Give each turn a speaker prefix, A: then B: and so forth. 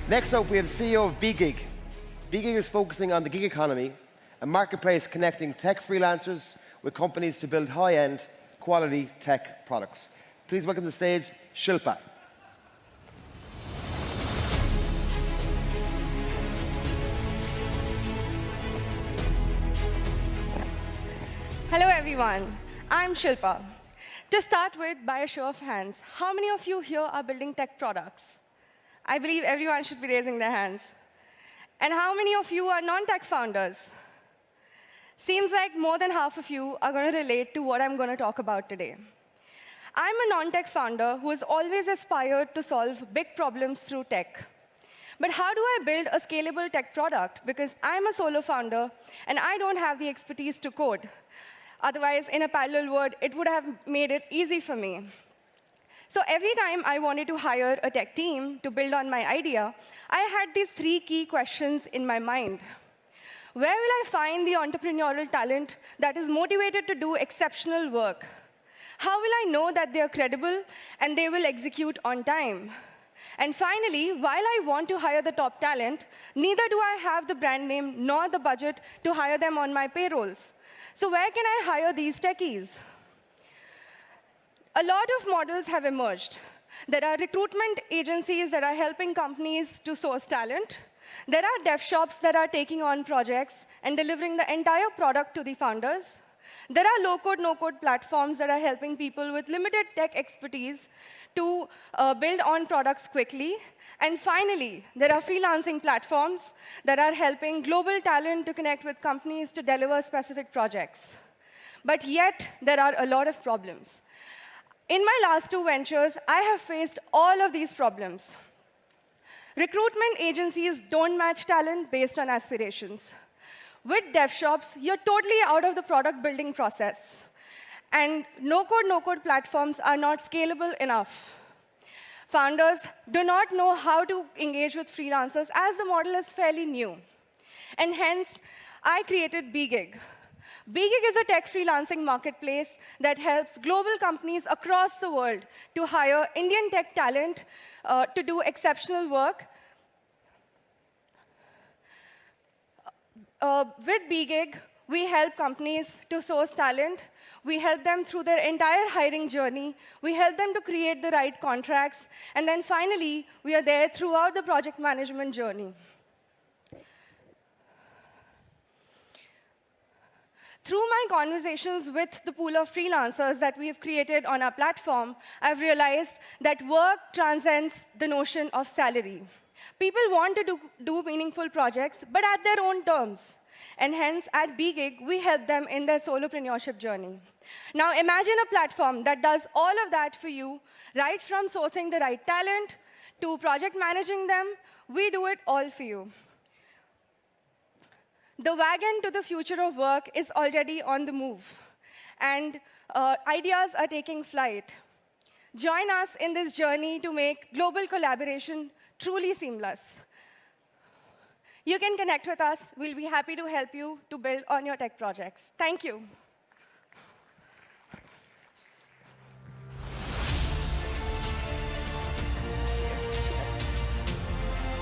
A: Next up, we have the CEO of BeGig. BeGig is focusing on the gig economy, a marketplace connecting tech freelancers with companies to build high-end, quality tech products. Please welcome to the stage, Shilpa.
B: Hello, everyone. I'm Shilpa. To start with, by a show of hands, how many of you here are building tech products? I believe everyone should be raising their hands. And how many of you are non-tech founders? Seems like more than half of you are going to relate to what I'm going to talk about today. I'm a non-tech founder who has always aspired to solve big problems through tech. But how do I build a scalable tech product? Because I'm a solo founder, and I don't have the expertise to code. Otherwise, in a parallel world, it would have made it easy for me. So every time I wanted to hire a tech team to build on my idea, I had these three key questions in my mind. Where will I find the entrepreneurial talent that is motivated to do exceptional work? How will I know that they are credible and they will execute on time? And finally, while I want to hire the top talent, neither do I have the brand name nor the budget to hire them on my payrolls. So where can I hire these techies? A lot of models have emerged. There are recruitment agencies that are helping companies to source talent. There are dev shops that are taking on projects and delivering the entire product to the founders. There are low-code, no-code platforms that are helping people with limited tech expertise to build on products quickly. And finally, there are freelancing platforms that are helping global talent to connect with companies to deliver specific projects. But yet, there are a lot of problems. In my last two ventures, I have faced all of these problems. Recruitment agencies don't match talent based on aspirations. With dev shops, you're totally out of the product building process. And no-code, no-code platforms are not scalable enough. Founders do not know how to engage with freelancers as the model is fairly new. And hence, I created BeGig. BeGig is a tech freelancing marketplace that helps global companies across the world to hire Indian tech talent to do exceptional work. With BeGig, we help companies to source talent. We help them through their entire hiring journey. We help them to create the right contracts. And then finally, we are there throughout the project management journey. Through my conversations with the pool of freelancers that we have created on our platform, I've realized that work transcends the notion of salary. People want to do meaningful projects, but at their own terms. And hence, at BeGig, we help them in their solopreneurship journey. Now, imagine a platform that does all of that for you, right from sourcing the right talent to project managing them. We do it all for you. The wagon to the future of work is already on the move, and ideas are taking flight. Join us in this journey to make global collaboration truly seamless. You can connect with us. We'll be happy to help you to build on your tech projects. Thank you.